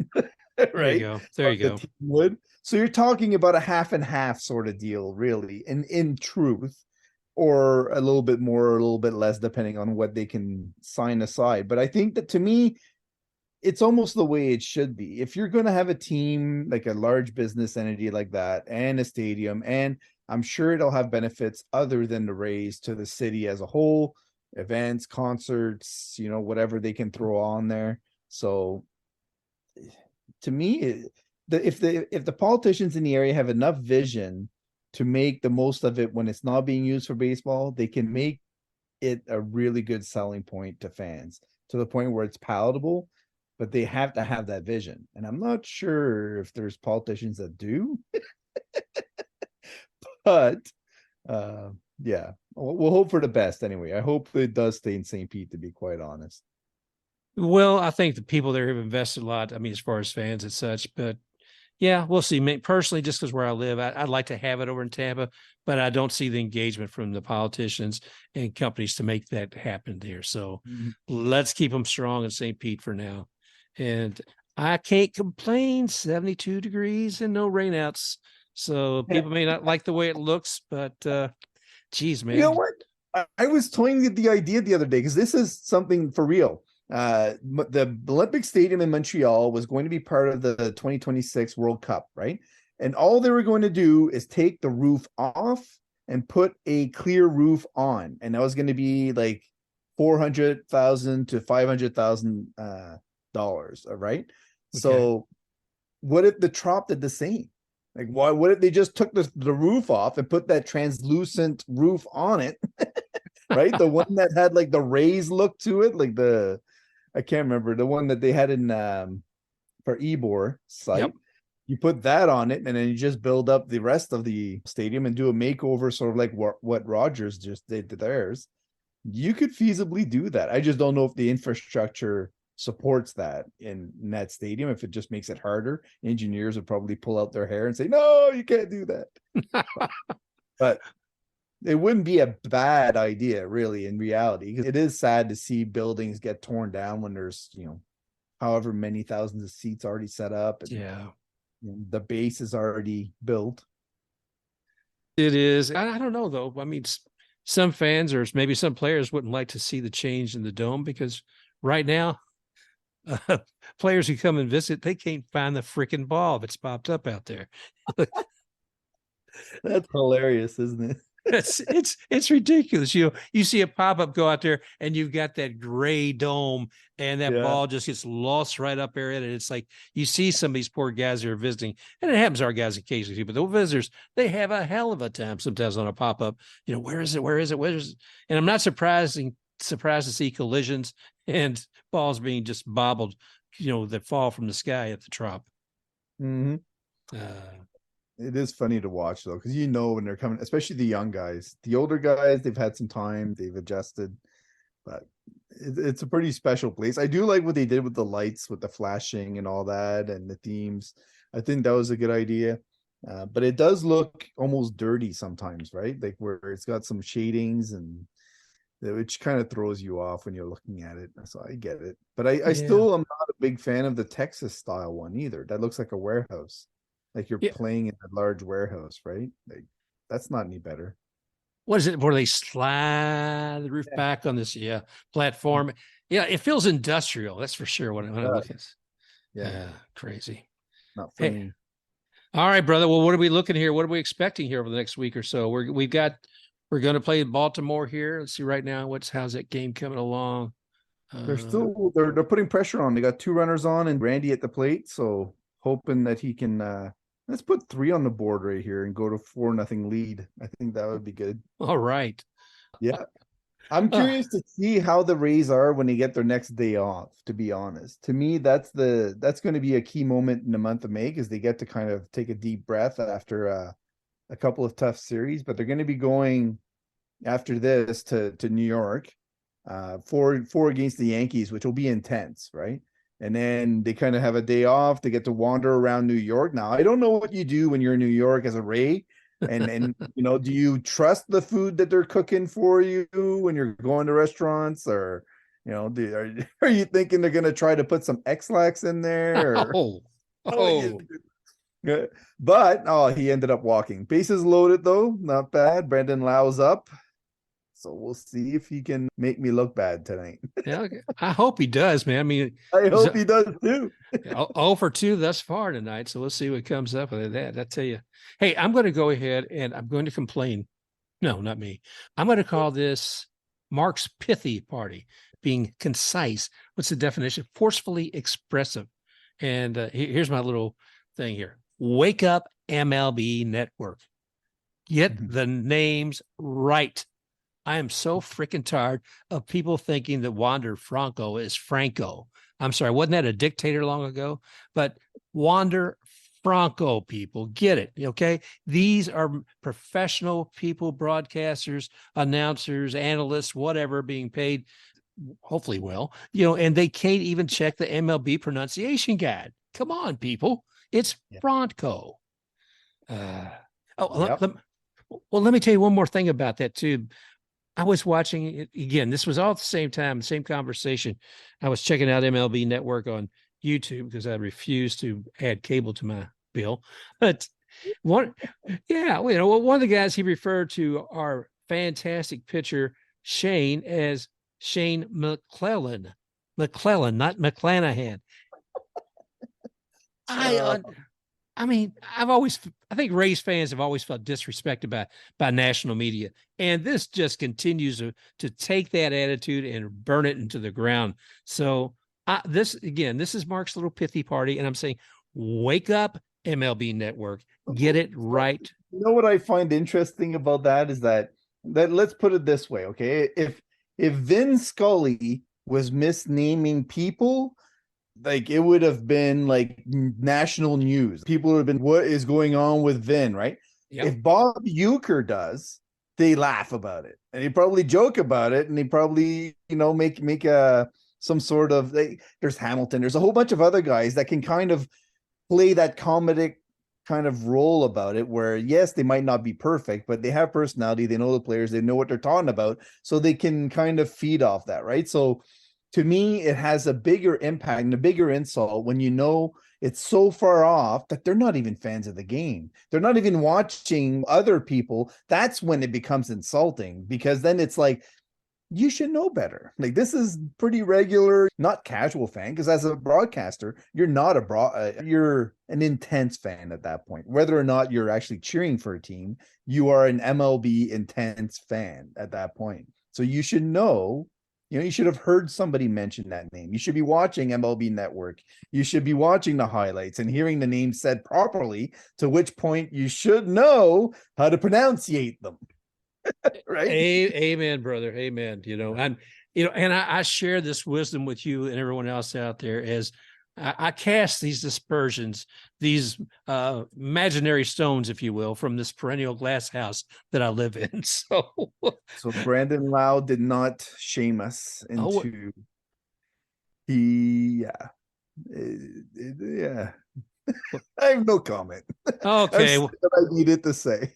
Right? There you go. Would. So you're talking about a half and half sort of deal, really, in truth, or a little bit more or a little bit less, depending on what they can sign aside. But I think that, to me, it's almost the way it should be. If you're going to have a team, like a large business entity like that, and a stadium, and I'm sure it'll have benefits other than the Rays to the city as a whole, events, concerts, whatever they can throw on there. So to me, if the politicians in the area have enough vision to make the most of it when it's not being used for baseball, they can make it a really good selling point to fans, to the point where it's palatable. But they have to have that vision, and I'm not sure if there's politicians that do. But yeah, we'll hope for the best anyway. I hope it does stay in St. Pete, to be quite honest. Well, I think the people there have invested a lot. I mean, as far as fans and such, but yeah, we'll see. Personally, just because where I live, I'd like to have it over in Tampa, but I don't see the engagement from the politicians and companies to make that happen there. So let's keep them strong in St. Pete for now. And I can't complain. 72 degrees and no rainouts. So people may not like the way it looks, but geez, man. You know what? I was toying with the idea the other day, because this is something for real. The Olympic Stadium in Montreal was going to be part of the 2026 World Cup, right? And all they were going to do is take the roof off and put a clear roof on, and that was going to be like $400,000 to $500,000, right? Okay. So what if the Trop did the same? Like, what if they just took the roof off and put that translucent roof on it? Right? The one that had like the Rays look to it, like I can't remember, the one that they had in for Ybor site. Yep. You put that on it, and then you just build up the rest of the stadium and do a makeover, sort of like what Rogers just did to theirs. You could feasibly do that. I just don't know if the infrastructure supports that in that stadium. If it just makes it harder, engineers would probably pull out their hair and say, no, you can't do that. But it wouldn't be a bad idea, really, in reality, because it is sad to see buildings get torn down when there's, however many thousands of seats already set up. And, the base is already built. It is. I don't know, though. I mean, some fans or maybe some players wouldn't like to see the change in the dome, because right now, players who come and visit, they can't find the freaking ball if it's popped up out there. That's hilarious, isn't it? It's ridiculous. You see a pop-up go out there, and you've got that gray dome, and that ball just gets lost right up there in it. It's like you see some of these poor guys who are visiting, and it happens to our guys occasionally too, but the visitors, they have a hell of a time sometimes on a pop-up. Where is it? And I'm not surprised to see collisions and balls being just bobbled, that fall from the sky at the Trop. Mm-hmm. It is funny to watch, though, because when they're coming, especially the young guys. The older guys, they've had some time, they've adjusted. but it's a pretty special place. I do like what they did with the lights, with the flashing and all that, and the themes. I think that was a good idea. But it does look almost dirty sometimes, right? Like where it's got some shadings and which kind of throws you off when you're looking at it. So I get it. But I still am not a big fan of the Texas style one either. That looks like a warehouse. Like you're playing in a large warehouse, right? Like that's not any better. What is it where they slide the roof back on this platform? Yeah, it feels industrial. That's for sure. When I look at it. Yeah, crazy. Not for me. All right, brother. Well, what are we looking here? What are we expecting here over the next week or so? We're going to play Baltimore here. Let's see right now. How's that game coming along? They're putting pressure on. They got 2 runners on and Randy at the plate. So hoping that he can let's put 3 on the board right here and go to 4-0 lead. I think that would be good. All right. Yeah. I'm curious to see how the Rays are when they get their next day off, to be honest. To me, that's going to be a key moment in the month of May because they get to kind of take a deep breath after a couple of tough series, but they're going to be going after this to New York, 4 against the Yankees, which will be intense, right? And then they kind of have a day off. They get to wander around New York. Now, I don't know what you do when you're in New York as a Ray. And do you trust the food that they're cooking for you when you're going to restaurants, or are you thinking they're going to try to put some X-Lax in there? But he ended up walking. Bases loaded though, not bad. Brandon Lau's up, so we'll see if he can make me look bad tonight. Yeah, I hope he does, man. I mean, I hope he does too. 0 for 2 thus far tonight, so we'll see what comes up with that. I tell you, hey, I'm going to go ahead and I'm going to complain. No, not me. I'm going to call this Mark's pithy party, being concise. What's the definition? Forcefully expressive. And here's my little thing here. Wake up, MLB Network. Get the names right. I am so freaking tired of people thinking that Wander Franco is Franco. I'm sorry, wasn't that a dictator long ago? But Wander Franco, people, get it, okay? These are professional people, broadcasters, announcers, analysts, whatever, being paid hopefully well, and they can't even check the MLB pronunciation guide. Come on, people. It's Franco. Let me tell you one more thing about that, too. I was watching it again. This was all at the same time, the same conversation. I was checking out MLB Network on YouTube because I refused to add cable to my bill. But one of the guys, he referred to our fantastic pitcher, Shane, as Shane McClellan, not McClanahan. I think Rays fans have always felt disrespected by national media. And this just continues to take that attitude and burn it into the ground. So this is Mark's little pithy party. And I'm saying, wake up, MLB Network, get it right. You know what I find interesting about that is that let's put it this way. Okay. If Vin Scully was misnaming people, like it would have been like national news. People would have been, what is going on with Vin, right? Yep. If Bob Uecker does, they laugh about it and they probably joke about it and they probably, make some sort of, there's Hamilton, there's a whole bunch of other guys that can kind of play that comedic kind of role about it where, yes, they might not be perfect, but they have personality. They know the players, they know what they're talking about. So they can kind of feed off that, right? So to me, it has a bigger impact and a bigger insult when it's so far off that they're not even fans of the game. They're not even watching other people. That's when it becomes insulting because then it's like, you should know better. Like this is pretty regular, not casual fan, because as a broadcaster, you're not you're an intense fan at that point. Whether or not you're actually cheering for a team, you are an MLB intense fan at that point. So you should know. You should have heard somebody mention that name. You should be watching MLB Network. You should be watching the highlights and hearing the name said properly, to which point you should know how to pronunciate them. Right? Amen, brother. Amen. And I share this wisdom with you and everyone else out there as I cast these dispersions, these imaginary stones, if you will, from this perennial glass house that I live in. So Brandon Lau did not shame us Oh, into yeah. Yeah. I have no comment. I've okay. said what I needed to say.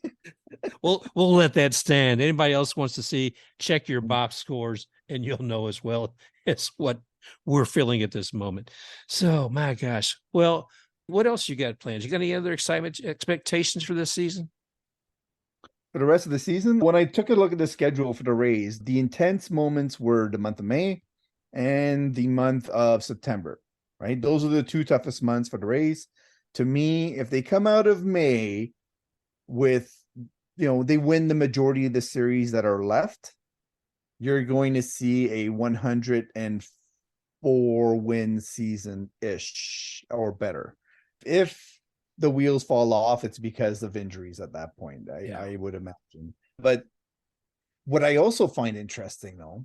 We'll let that stand. Anybody else wants to see, check your box scores, and you'll know as well as what we're feeling at this moment. So, my gosh. Well, what else you got planned? You got any other excitement, expectations for this season? For the rest of the season, when I took a look at the schedule for the Rays, the intense moments were the month of May and the month of September, right? Those are the two toughest months for the Rays. To me, if they come out of May with, they win the majority of the series that are left, you're going to see a 104 win season ish or better. If the wheels fall off, it's because of injuries at that point, I would imagine. But what I also find interesting, though,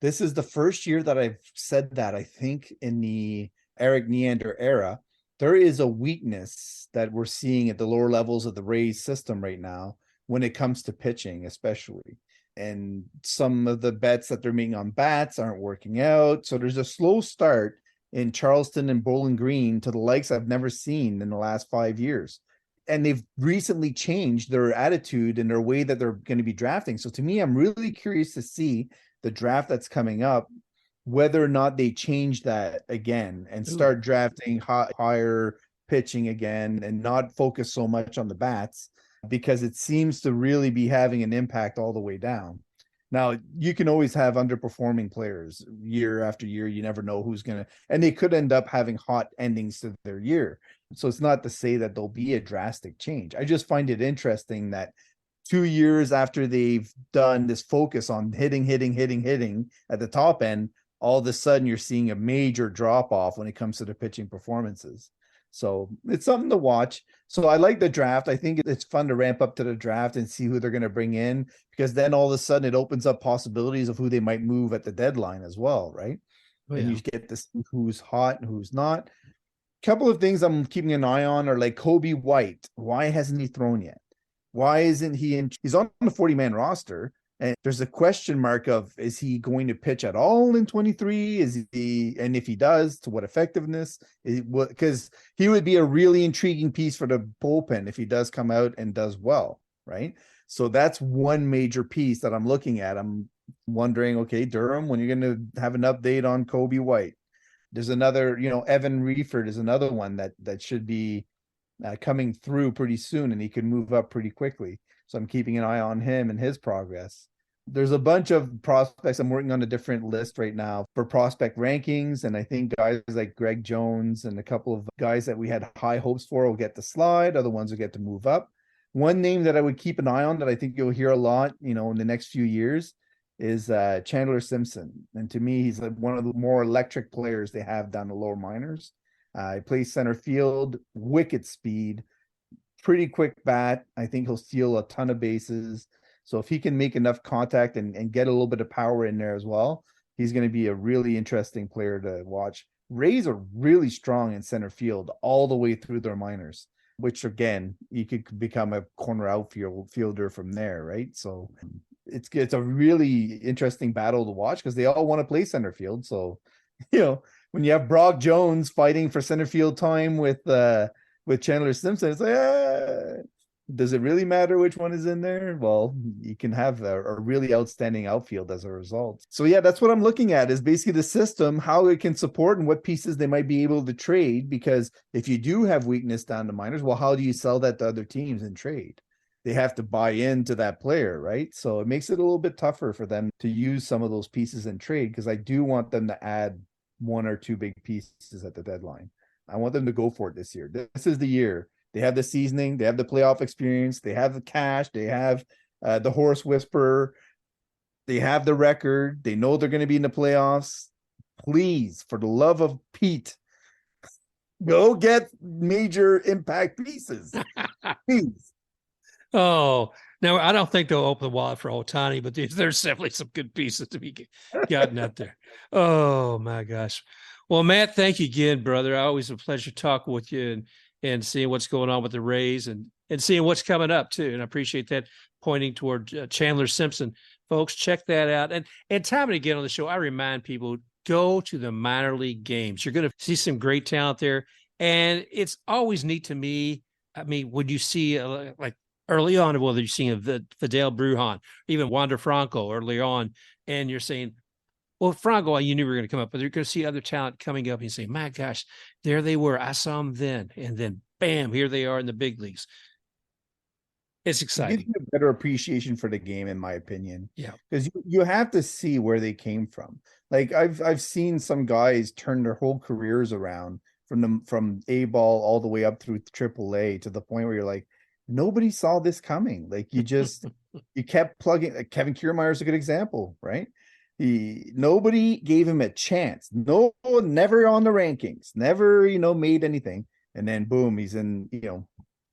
this is the first year that I've said that, I think, in the Eric Neander era, there is a weakness that we're seeing at the lower levels of the Rays system right now when it comes to pitching, especially. And some of the bets that they're making on bats aren't working out. So there's a slow start in Charleston and Bowling Green to the likes I've never seen in the last 5 years. And they've recently changed their attitude and their way that they're going to be drafting. So to me, I'm really curious to see the draft that's coming up, whether or not they change that again and start drafting higher pitching again and not focus so much on the bats, because it seems to really be having an impact all the way down. Now, you can always have underperforming players year after year. You never know who's going to, and they could end up having hot endings to their year. So it's not to say that there'll be a drastic change. I just find it interesting that 2 years after they've done this focus on hitting at the top end, all of a sudden you're seeing a major drop off when it comes to the pitching performances. So it's something to watch. So I like the draft. I think it's fun to ramp up to the draft and see who they're going to bring in, because then all of a sudden it opens up possibilities of who they might move at the deadline as well, right? And you get to see who's hot and who's not. A couple of things I'm keeping an eye on are like Kobe White. Why hasn't he thrown yet? Why isn't he in? He's on the 40-man roster. And there's a question mark of, is he going to pitch at all in 23? Is he, and if he does, to what effectiveness? Because he would be a really intriguing piece for the bullpen if he does come out and does well, right? So that's one major piece that I'm looking at. I'm wondering, okay, Durham, when you're going to have an update on Kobe White? There's another, Evan Reeford is another one that should be coming through pretty soon, and he could move up pretty quickly. So I'm keeping an eye on him and his progress. There's a bunch of prospects. I'm working on a different list right now for prospect rankings. And I think guys like Greg Jones and a couple of guys that we had high hopes for will get to slide. Other ones will get to move up. One name that I would keep an eye on that I think you'll hear a lot, in the next few years is Chandler Simpson. And to me, he's like one of the more electric players they have down the lower minors. He plays center field, wicked speed, pretty quick bat. I think he'll steal a ton of bases. So if he can make enough contact and get a little bit of power in there as well, he's going to be a really interesting player to watch. Rays are really strong in center field all the way through their minors, which again, you could become a corner outfielder from there, right? So it's a really interesting battle to watch because they all want to play center field. So, when you have Brock Jones fighting for center field time with Chandler Simpson, it's like, does it really matter which one is in there? Well, you can have a really outstanding outfield as a result. So yeah, that's what I'm looking at, is basically the system, how it can support and what pieces they might be able to trade. Because if you do have weakness down to minors, well, how do you sell that to other teams in trade? They have to buy into that player, right? So it makes it a little bit tougher for them to use some of those pieces in trade, because I do want them to add one or two big pieces at the deadline. I want them to go for it this year. This is the year. They have the seasoning, they have the playoff experience, they have the cash, they have the horse whisperer, they have the record, they know they're going to be in the playoffs. Please, for the love of Pete, go get major impact pieces. Please. Oh, Now, I don't think they'll open the wallet for Ohtani, but there's definitely some good pieces to be gotten up there. Oh, my gosh. Well, Matt, thank you again, brother. Always a pleasure talking with you and seeing what's going on with the Rays and seeing what's coming up, too. And I appreciate that, pointing toward Chandler Simpson. Folks, check that out. And time and again on the show, I remind people, go to the minor league games. You're going to see some great talent there. And it's always neat to me. I mean, when you see like early on, whether you're seeing Vidal Brujan, even Wander Franco early on, and you're saying, well, Franco, you knew we were going to come up, but you're going to see other talent coming up and you say, my gosh, there they were. I saw them then. And then, bam, here they are in the big leagues. It's exciting. It gives you a better appreciation for the game, in my opinion. Yeah. Because you have to see where they came from. Like I've seen some guys turn their whole careers around from A ball all the way up through AAA to the point where you're like, nobody saw this coming. Like you kept plugging. Like Kevin Kiermaier is a good example, right? Nobody gave him a chance. No, never on the rankings, never, made anything. And then boom, he's in,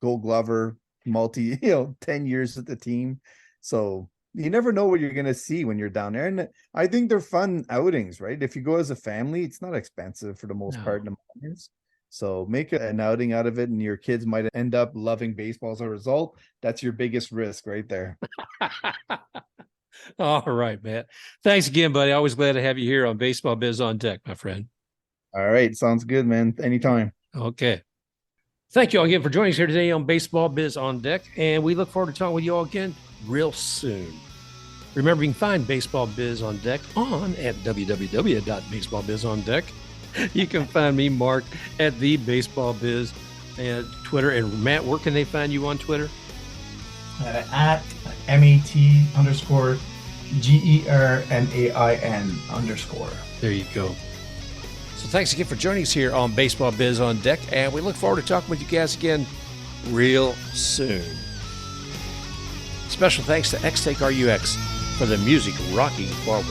Gold Glover, 10 years with the team. So you never know what you're going to see when you're down there. And I think they're fun outings, right? If you go as a family, it's not expensive for the most part in the minors. So make an outing out of it, and your kids might end up loving baseball as a result. That's your biggest risk right there. All right, Matt. Thanks again, buddy. Always glad to have you here on Baseball Biz on Deck, my friend. All right. Sounds good, man. Anytime. Okay. Thank you all again for joining us here today on Baseball Biz on Deck, and we look forward to talking with you all again real soon. Remember, you can find Baseball Biz on Deck at www.baseballbizondeck. You can find me, Mark, at the Baseball Biz and Twitter. And Matt, where can they find you on Twitter? At MAT_GERMAIN_. There you go. So thanks again for joining us here on Baseball Biz on Deck, and we look forward to talking with you guys again real soon. Special thanks to XTake RUX for the music rocking forward.